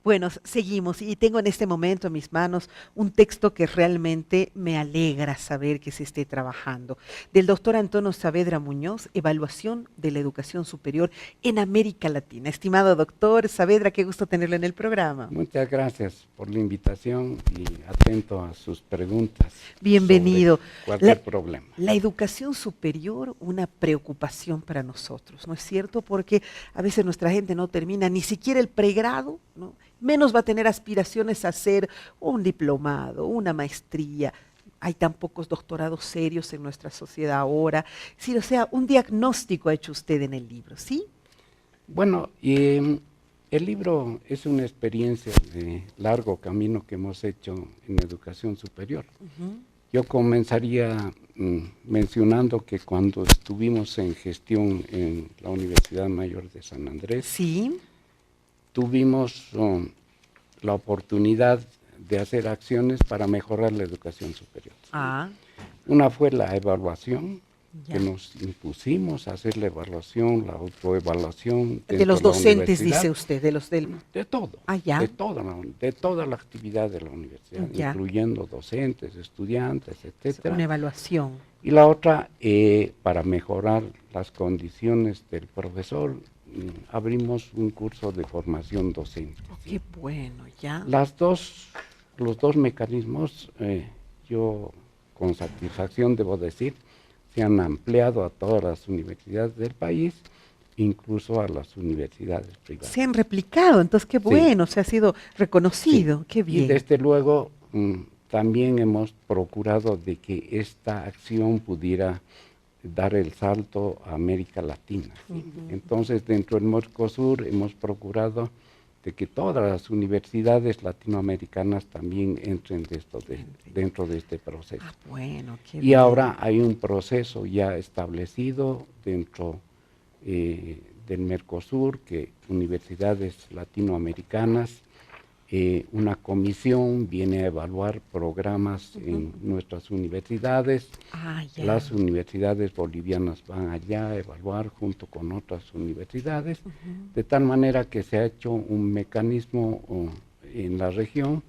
Bueno, seguimos y tengo en este momento en mis manos un texto que realmente me alegra saber que se esté trabajando. Del doctor Antonio Saavedra Muñoz, Evaluación de la Educación Superior en América Latina. Estimado doctor Saavedra, qué gusto tenerlo en el programa. Muchas gracias por la invitación y atento a sus preguntas. Bienvenido. Sobre cualquier problema. La educación superior, una preocupación para nosotros, ¿no es cierto? Porque a veces nuestra gente no termina ni siquiera el pregrado, ¿no? Menos va a tener aspiraciones a hacer un diplomado, una maestría. Hay tan pocos doctorados serios en nuestra sociedad ahora. Sí, o sea, un diagnóstico ha hecho usted en el libro, ¿sí? Bueno, el libro es una experiencia de largo camino que hemos hecho en educación superior. Yo comenzaría mencionando que cuando estuvimos en gestión en la Universidad Mayor de San Andrés, sí, tuvimos la oportunidad de hacer acciones para mejorar la educación superior. Una fue la evaluación, que nos impusimos a hacer la evaluación, la autoevaluación. De los docentes, dice usted, de todo, de toda la actividad de la universidad, incluyendo docentes, estudiantes, etcétera. Una evaluación. Y la otra, para mejorar las condiciones del profesor, abrimos un curso de formación docente. Qué bueno, ya. Los dos mecanismos, yo con satisfacción debo decir, se han ampliado a todas las universidades del país, incluso a las universidades privadas. Se han replicado, entonces qué bueno, se ha sido reconocido, qué bien. Y desde luego también hemos procurado de que esta acción pudiera dar el salto a América Latina. Entonces, dentro del Mercosur hemos procurado de que todas las universidades latinoamericanas también entren dentro de este proceso. Bueno, qué bien. Ahora hay un proceso ya establecido dentro del Mercosur, que universidades latinoamericanas, una comisión viene a evaluar programas en nuestras universidades. Las universidades bolivianas van allá a evaluar junto con otras universidades, de tal manera que se ha hecho un mecanismo en la región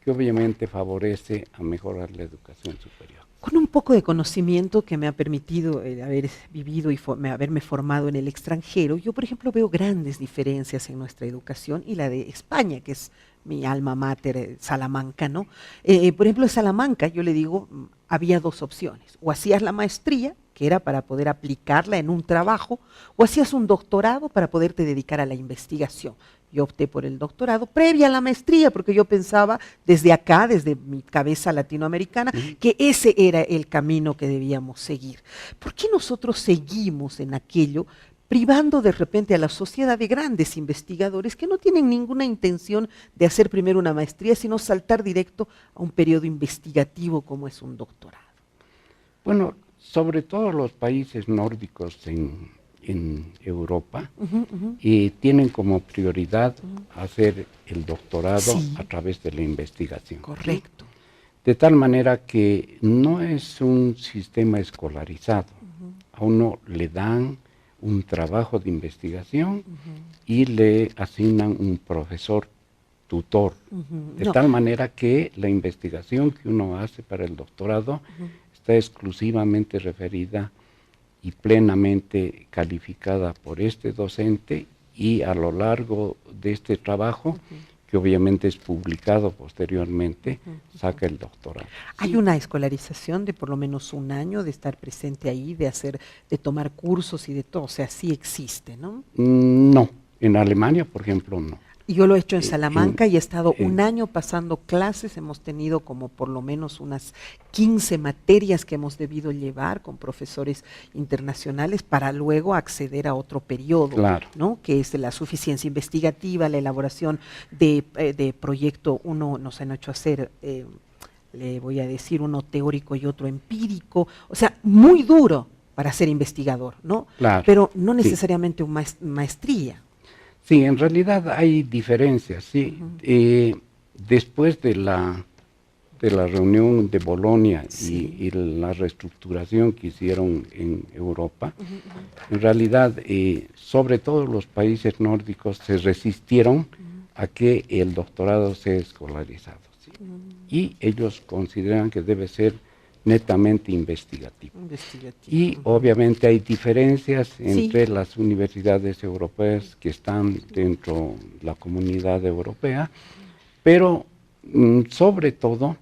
que obviamente favorece a mejorar la educación superior. Con un poco de conocimiento que me ha permitido haber vivido y haberme formado en el extranjero, yo por ejemplo veo grandes diferencias en nuestra educación y la de España, que es mi alma mater, Salamanca, ¿no? Por ejemplo, en Salamanca, yo le digo, había dos opciones, o hacías la maestría, que era para poder aplicarla en un trabajo, o hacías un doctorado para poderte dedicar a la investigación. Yo opté por el doctorado previa a la maestría, porque yo pensaba desde acá, desde mi cabeza latinoamericana, que ese era el camino que debíamos seguir. ¿Por qué nosotros seguimos en aquello, privando de repente a la sociedad de grandes investigadores que no tienen ninguna intención de hacer primero una maestría, sino saltar directo a un periodo investigativo como es un doctorado? Bueno, sobre todo los países nórdicos en Europa tienen como prioridad hacer el doctorado a través de la investigación. Correcto. De tal manera que no es un sistema escolarizado. A uno le dan un trabajo de investigación y le asignan un profesor tutor. De tal manera que la investigación que uno hace para el doctorado está exclusivamente referida y plenamente calificada por este docente, y a lo largo de este trabajo, que obviamente es publicado posteriormente, saca el doctorado. ¿Hay una escolarización de por lo menos un año, de estar presente ahí, de tomar cursos y de todo? O sea, sí existe, ¿no? No, en Alemania, por ejemplo, no. Yo lo he hecho en Salamanca y he estado un año pasando clases, hemos tenido como por lo menos unas 15 materias que hemos debido llevar con profesores internacionales para luego acceder a otro periodo, ¿no? Que es la suficiencia investigativa, la elaboración de proyecto. Uno nos han hecho hacer, le voy a decir, uno teórico y otro empírico, o sea, muy duro para ser investigador, ¿no? Pero no necesariamente una maestría. Sí, en realidad hay diferencias, sí. Después de la reunión de Bolonia y la reestructuración que hicieron en Europa, en realidad, sobre todo los países nórdicos se resistieron a que el doctorado sea escolarizado, ¿sí? Y ellos consideran que debe ser netamente investigativo. Y obviamente hay diferencias entre las universidades europeas que están dentro de la comunidad europea, pero sobre todo...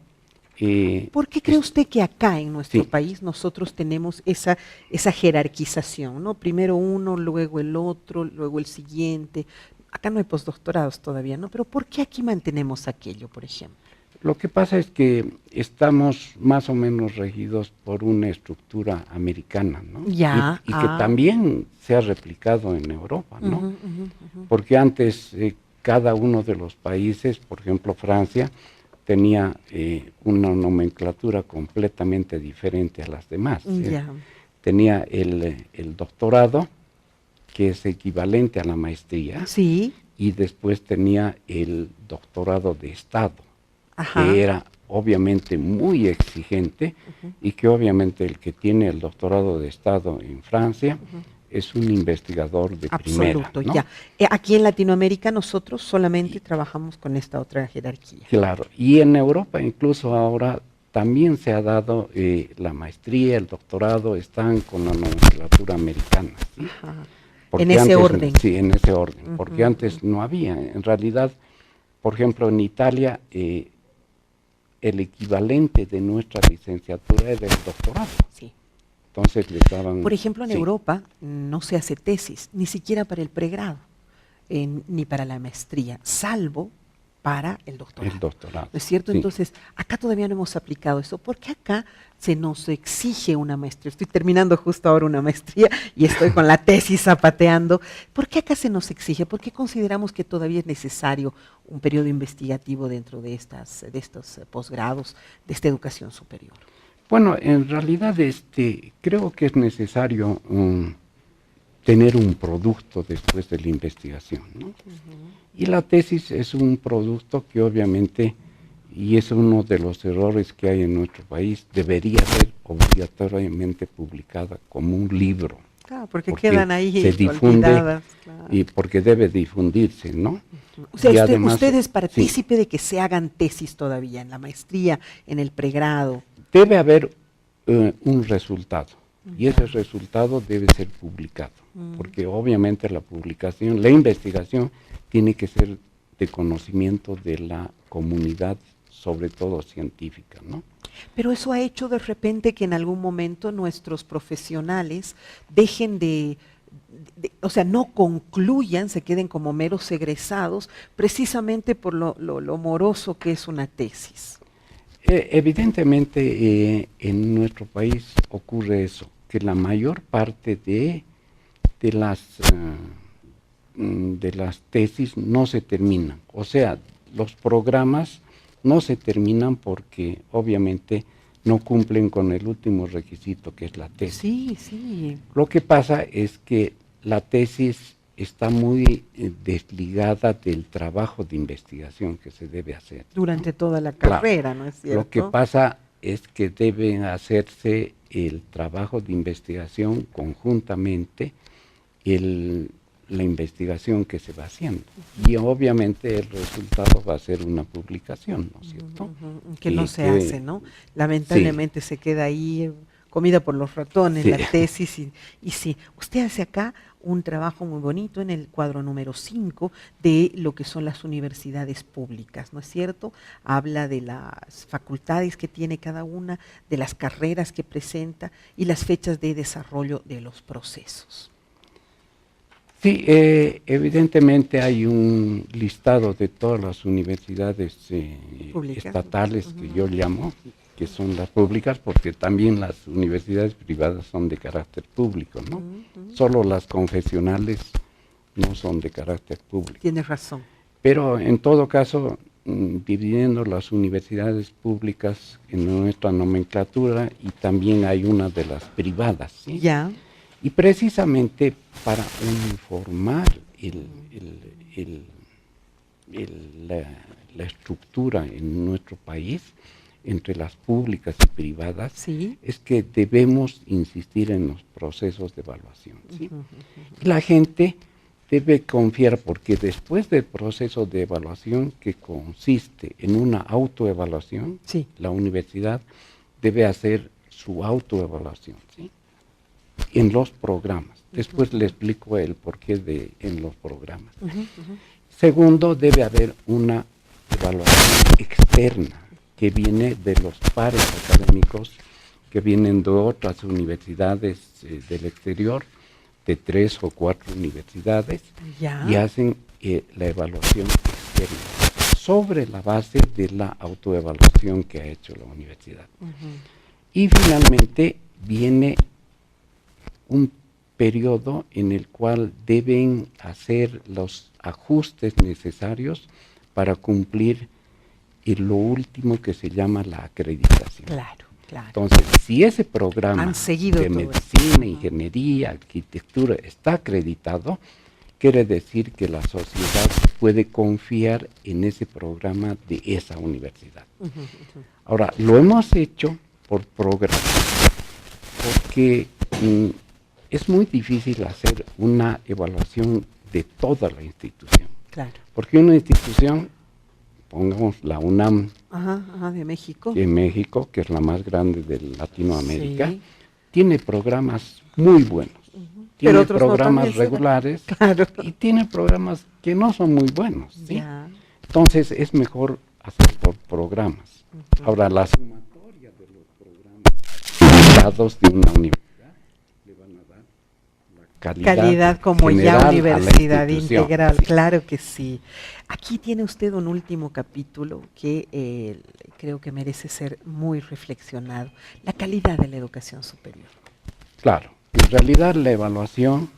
¿Por qué cree usted que acá en nuestro país nosotros tenemos esa jerarquización, ¿no? Primero uno, luego el otro, luego el siguiente? Acá no hay postdoctorados todavía, ¿no? Pero ¿por qué aquí mantenemos aquello, por ejemplo? Lo que pasa es que estamos más o menos regidos por una estructura americana, ¿no? Ya. Y que también se ha replicado en Europa, ¿no? Porque antes cada uno de los países, por ejemplo Francia, tenía una nomenclatura completamente diferente a las demás. Tenía el doctorado, que es equivalente a la maestría, y después tenía el doctorado de Estado, que era obviamente muy exigente, y que obviamente el que tiene el doctorado de Estado en Francia es un investigador de primera, ¿no? Ya. Aquí en Latinoamérica nosotros solamente trabajamos con esta otra jerarquía. Claro, y en Europa incluso ahora también se ha dado la maestría, el doctorado, están con la nomenclatura americana, ¿sí? En ese orden. Sí, en ese orden, porque antes no había. En realidad, por ejemplo, en Italia, el equivalente de nuestra licenciatura era el doctorado. Sí. Entonces les daban... Por ejemplo, en Europa no se hace tesis, ni siquiera para el pregrado, ni para la maestría, salvo para el doctorado. El doctorado. ¿No es cierto? Entonces, acá todavía no hemos aplicado eso, porque acá se nos exige una maestría. Estoy terminando justo ahora una maestría y estoy con la tesis zapateando. ¿Por qué acá se nos exige? ¿Por qué consideramos que todavía es necesario un periodo investigativo dentro de estos posgrados, de esta educación superior? Bueno, en realidad creo que es necesario tener un producto después de la investigación, ¿no? Y la tesis es un producto que obviamente, y es uno de los errores que hay en nuestro país, debería ser obligatoriamente publicada como un libro. Claro, porque quedan ahí se difunde, olvidadas. Claro. Y porque debe difundirse, ¿no? O sea, usted es partícipe de que se hagan tesis todavía en la maestría, en el pregrado. Debe haber un resultado, y ese resultado debe ser publicado, porque obviamente la investigación tiene que ser de conocimiento de la comunidad, sobre todo científica, ¿no? Pero eso ha hecho de repente que en algún momento nuestros profesionales dejen o sea, no concluyan, se queden como meros egresados, precisamente por lo moroso que es una tesis. Evidentemente en nuestro país ocurre eso, que la mayor parte de las tesis no se terminan. O sea, los programas no se terminan porque obviamente no cumplen con el último requisito, que es la tesis. Sí. Lo que pasa es que la tesis está muy desligada del trabajo de investigación que se debe hacer. Durante toda la carrera, claro, ¿no es cierto? Lo que pasa es que deben hacerse el trabajo de investigación conjuntamente, la investigación que se va haciendo. Y obviamente el resultado va a ser una publicación, ¿no es cierto? Que no se hace, ¿no? Lamentablemente se queda ahí comida por los ratones, la tesis. Y sí, usted hace acá un trabajo muy bonito en el cuadro número 5 de lo que son las universidades públicas, ¿no es cierto? Habla de las facultades que tiene cada una, de las carreras que presenta y las fechas de desarrollo de los procesos. Sí, evidentemente hay un listado de todas las universidades estatales, que yo llamo, que son las públicas, porque también las universidades privadas son de carácter público, ¿no? Solo las confesionales no son de carácter público. Tienes razón. Pero en todo caso, dividiendo las universidades públicas en nuestra nomenclatura, y también hay una de las privadas, ¿sí? Ya. Y precisamente para uniformar la estructura en nuestro país, entre las públicas y privadas, ¿sí? Es que debemos insistir en los procesos de evaluación, ¿sí? La gente debe confiar, porque después del proceso de evaluación, que consiste en una autoevaluación, Sí. la universidad debe hacer su autoevaluación, ¿sí?, en los programas. Después le explico el porqué en los programas. Segundo, debe haber una evaluación externa que viene de los pares académicos que vienen de otras universidades del exterior, de 3 o 4 universidades, y hacen la evaluación externa sobre la base de la autoevaluación que ha hecho la universidad. Y finalmente viene un periodo en el cual deben hacer los ajustes necesarios para cumplir lo último que se llama la acreditación. Claro, claro. Entonces, si ese programa de medicina, ingeniería, arquitectura está acreditado, quiere decir que la sociedad puede confiar en ese programa de esa universidad. Ahora, lo hemos hecho por programa, porque es muy difícil hacer una evaluación de toda la institución. Claro. Porque una institución, pongamos la UNAM de México. De México, que es la más grande de Latinoamérica, sí, tiene programas muy buenos. Tiene programas regulares, claro, y tiene programas que no son muy buenos, ¿sí? Entonces es mejor hacer por programas. Ahora, la sumatoria de los programas de una universidad le van a dar la calidad como ya universidad integral, sí. Claro que sí. Aquí tiene usted un último capítulo que creo que merece ser muy reflexionado, la calidad de la educación superior. Claro, en realidad la evaluación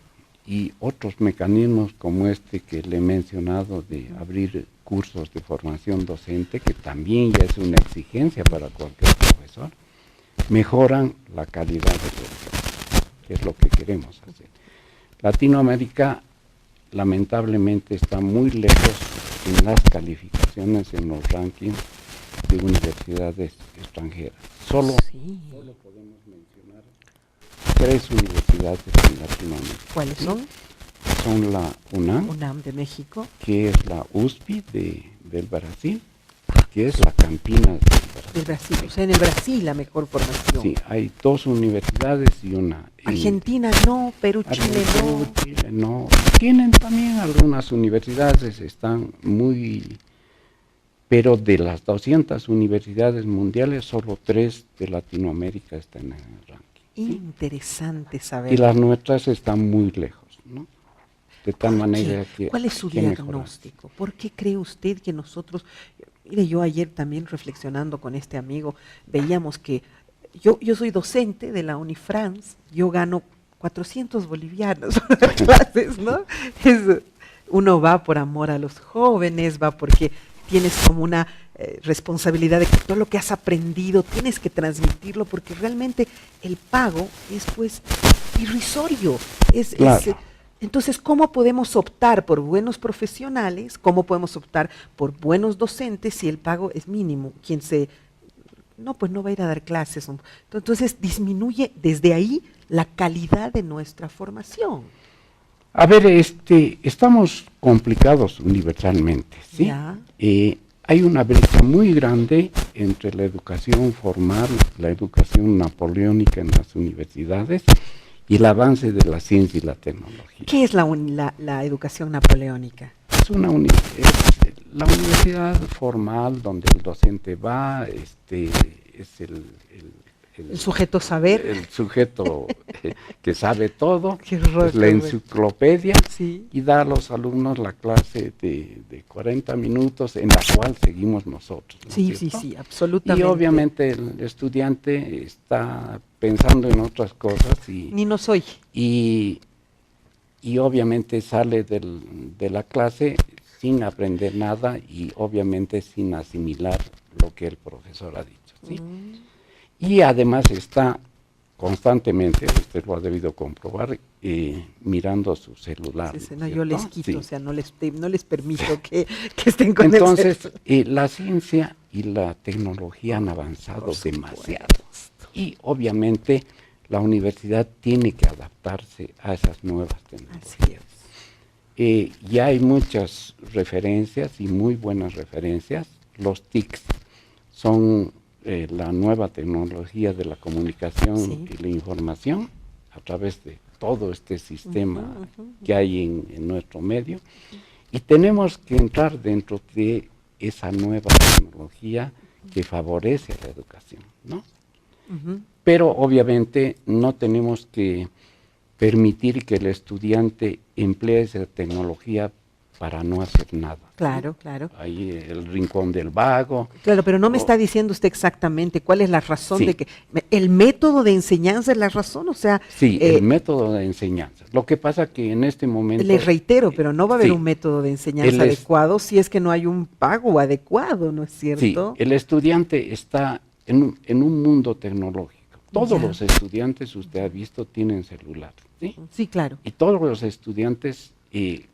y otros mecanismos como este que le he mencionado de abrir cursos de formación docente, que también ya es una exigencia para cualquier profesor, mejoran la calidad de la educación, que es lo que queremos hacer. Latinoamérica lamentablemente está muy lejos en las calificaciones, en los rankings de universidades extranjeras. Solo podemos mencionar 3 universidades en Latinoamérica. ¿Cuáles son? Son la UNAM de México, que es la USP del Brasil, que es la Campina del Brasil. O sea, en el Brasil la mejor formación. Sí, hay 2 universidades y una. Argentina no, Perú, Chile no. Chile no. Tienen también algunas universidades, están muy. Pero de las 200 universidades mundiales, solo 3 de Latinoamérica están en el ranking. Interesante saber. Y las nuestras están muy lejos, ¿no? De tal manera que. ¿Cuál es su diagnóstico? ¿Por qué cree usted que nosotros, mire, yo ayer también reflexionando con este amigo, veíamos que yo soy docente de la Unifrance, yo gano 400 bolivianos por clases, ¿no? Uno va por amor a los jóvenes, va porque tienes como una responsabilidad de que todo lo que has aprendido tienes que transmitirlo, porque realmente el pago es pues irrisorio, Claro. Entonces, ¿cómo podemos optar por buenos profesionales? ¿Cómo podemos optar por buenos docentes si el pago es mínimo? Pues no va a ir a dar clases. Entonces, disminuye desde ahí la calidad de nuestra formación. A ver, estamos complicados universalmente, ¿sí? Hay una brecha muy grande entre la educación formal, la educación napoleónica en las universidades, y el avance de la ciencia y la tecnología. ¿Qué es la educación napoleónica? Es la universidad formal donde el docente va, es el sujeto saber. El sujeto que sabe todo, es la enciclopedia, sí. Y da a los alumnos la clase de 40 minutos en la cual seguimos nosotros, ¿no? Sí, absolutamente. Y obviamente el estudiante está pensando en otras cosas ni nos oye. Y obviamente sale de la clase sin aprender nada y obviamente sin asimilar lo que el profesor ha dicho, ¿sí? Y además está constantemente, usted lo ha debido comprobar, mirando su celular. No, yo les quito, o sea, no les permito que estén con Entonces, la ciencia y la tecnología han avanzado demasiado. Y obviamente la universidad tiene que adaptarse a esas nuevas tecnologías. ya hay muchas referencias y muy buenas referencias. Los TICs son la nueva tecnología de la comunicación Sí. y la información a través de todo este sistema Ujú. que hay en nuestro medio. Y tenemos que entrar dentro de esa nueva tecnología que favorece a la educación, ¿no? Ujú. Pero obviamente no tenemos que permitir que el estudiante emplee esa tecnología para no hacer nada. Claro, claro. Ahí el rincón del vago. Claro, pero no me o- está diciendo usted exactamente cuál es la razón Sí. de que el método de enseñanza es la razón, o sea, Sí, el método de enseñanza. Lo que pasa que en este momento... le reitero, pero no va a haber sí, un método de enseñanza el es- adecuado si es que no hay un pago adecuado, ¿no es Sí, cierto? el estudiante está en un mundo tecnológico. Todos Ya. los estudiantes, usted ha visto, tienen celular, ¿sí? Sí, claro. Y todos los estudiantes,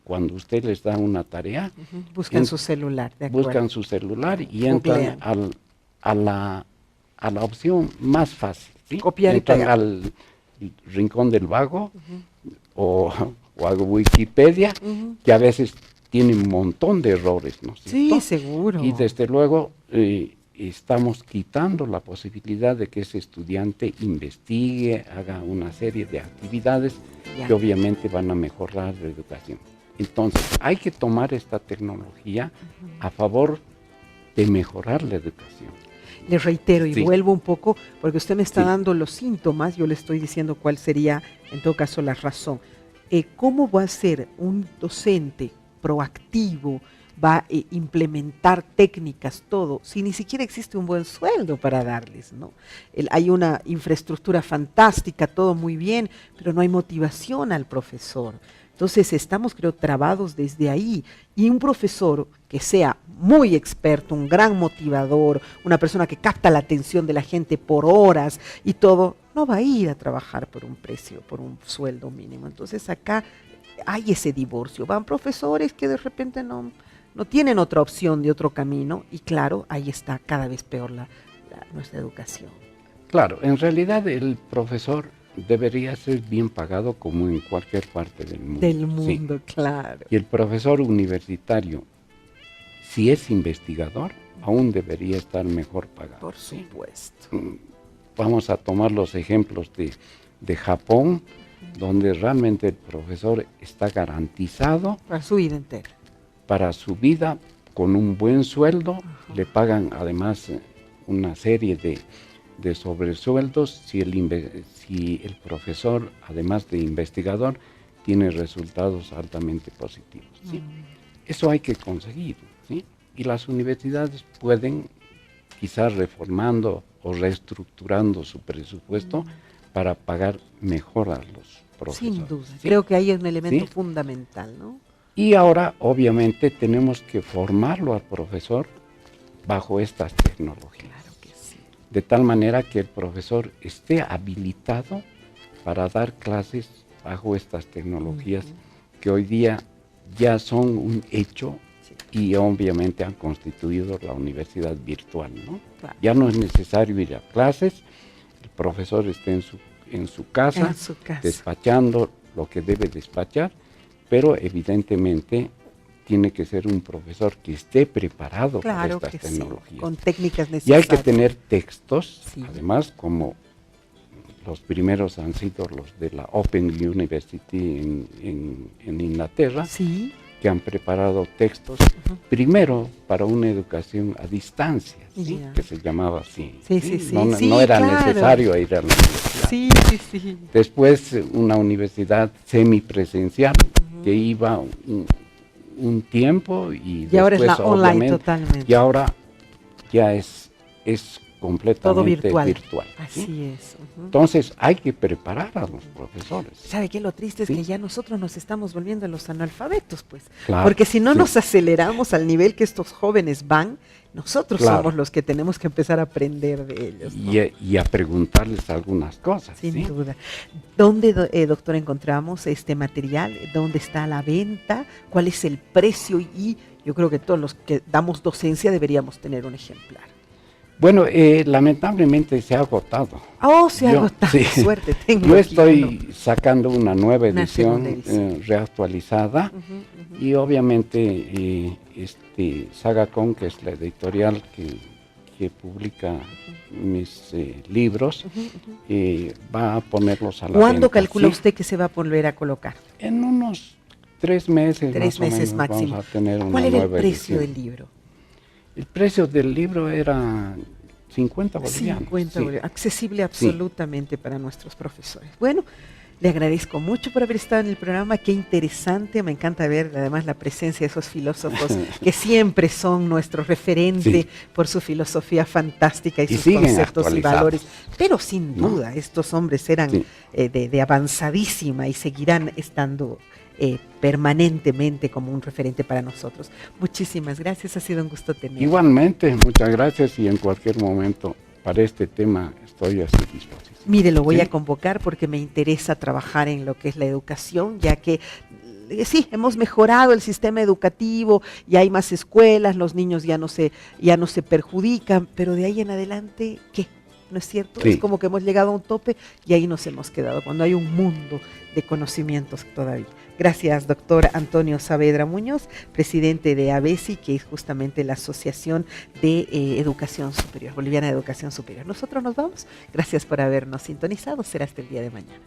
cuando usted les da una tarea, Ujú. Buscan en- su celular, de acuerdo. buscan su celular y Googlean. entran a la opción más fácil, ¿sí? Copiar y Entran pegar. al rincón del vago o a Wikipedia, Ujú. que a veces tiene un montón de errores, ¿no es Sí, cierto? seguro. Y desde luego estamos quitando la posibilidad de que ese estudiante investigue, haga una serie de actividades Ya. que obviamente van a mejorar la educación. Entonces, hay que tomar esta tecnología a favor de mejorar la educación. Le reitero y Sí. vuelvo un poco, porque usted me está Sí. dando los síntomas, yo le estoy diciendo cuál sería, en todo caso, la razón. ¿Cómo va a ser un docente proactivo, va a implementar técnicas, todo, si ni siquiera existe un buen sueldo para darles, ¿no? Hay una infraestructura fantástica, todo muy bien, pero no hay motivación al profesor. Entonces estamos, creo, trabados desde ahí. Y un profesor que sea muy experto, un gran motivador, una persona que capta la atención de la gente por horas y todo, no va a ir a trabajar por un precio, por un sueldo mínimo. Entonces acá hay ese divorcio. Van profesores que de repente no tienen otra opción de otro camino y claro, ahí está cada vez peor nuestra educación. Claro, en realidad el profesor debería ser bien pagado como en cualquier parte del mundo. Del mundo, sí. Claro. Y el profesor universitario, si es investigador, aún debería estar mejor pagado. Por supuesto. Vamos a tomar los ejemplos de Japón, donde realmente el profesor está garantizado para su vida entera. Para su vida, con un buen sueldo, le pagan además una serie de sobresueldos si el profesor, además de investigador, tiene resultados altamente positivos, ¿sí? Eso hay que conseguir, ¿sí? Y las universidades pueden, quizás reformando o reestructurando su presupuesto para pagar mejor a los profesores. Sin duda, ¿sí? Creo que ahí es un elemento ¿sí? fundamental, ¿no? Y ahora, obviamente, tenemos que formarlo al profesor bajo estas tecnologías. Claro que sí. De tal manera que el profesor esté habilitado para dar clases bajo estas tecnologías que hoy día ya son un hecho y obviamente han constituido la universidad virtual, ¿no? Claro. Ya no es necesario ir a clases, el profesor está en su casa, despachando lo que debe despachar, pero evidentemente tiene que ser un profesor que esté preparado para estas tecnologías. Sí, con técnicas necesarias. Y hay que tener textos, sí. Además, como los primeros han sido los de la Open University en Inglaterra, sí. que han preparado textos, primero para una educación a distancia, ¿sí? Que se llamaba así. No era necesario ir a la universidad. Sí. Después una universidad semipresencial que iba un tiempo y después, ahora es la online totalmente. Y ahora ya es completamente todo virtual. ¿sí? Así es. Entonces hay que preparar a los profesores. ¿Sabe qué? Lo triste es que ya nosotros nos estamos volviendo los analfabetos, pues. Claro, porque si no nos aceleramos al nivel que estos jóvenes van, nosotros somos los que tenemos que empezar a aprender de ellos, ¿no? Y a preguntarles algunas cosas. Sin duda. ¿Dónde, doctor, encontramos este material? ¿Dónde está la venta? ¿Cuál es el precio? Y yo creo que todos los que damos docencia deberíamos tener un ejemplar. Bueno, lamentablemente se ha agotado. Oh, se ha Yo- agotado. sí. Suerte tengo. Yo aquí, estoy sacando una nueva Una edición, segunda edición. reactualizada, y obviamente Sagacon, que es la editorial que publica mis libros, va a ponerlos a la ¿Cuándo venta. calcula Sí, usted que se va a volver a colocar? en unos 3 meses, 3 más o meses menos, máximo. vamos a tener una ¿Cuál era el nueva precio edición. del libro? El precio del libro era 50 bolivianos. 50 sí. bolivianos, accesible absolutamente para nuestros profesores. Bueno, le agradezco mucho por haber estado en el programa, qué interesante, me encanta ver además la presencia de esos filósofos que siempre son nuestro referente Sí. por su filosofía fantástica y Y sus siguen conceptos y actualizados. valores. Pero sin ¿No? duda, estos hombres eran Sí. de avanzadísima y seguirán estando permanentemente como un referente para nosotros. Muchísimas gracias, ha sido un gusto tenerlo. Igualmente, muchas gracias, y en cualquier momento para este tema estoy a su disposición. Mire, lo voy ¿Sí? a convocar porque me interesa trabajar en lo que es la educación, ya que sí, hemos mejorado el sistema educativo, ya hay más escuelas, los niños ya no se perjudican, pero de ahí en adelante, ¿qué? ¿No es cierto? Sí. Es como que hemos llegado a un tope y ahí nos hemos quedado, cuando hay un mundo de conocimientos todavía. Gracias, doctor Antonio Saavedra Muñoz, presidente de ABESI, que es justamente la Asociación de Educación Superior, Boliviana de Educación Superior. Nosotros nos vamos. Gracias por habernos sintonizado. Será hasta el día de mañana.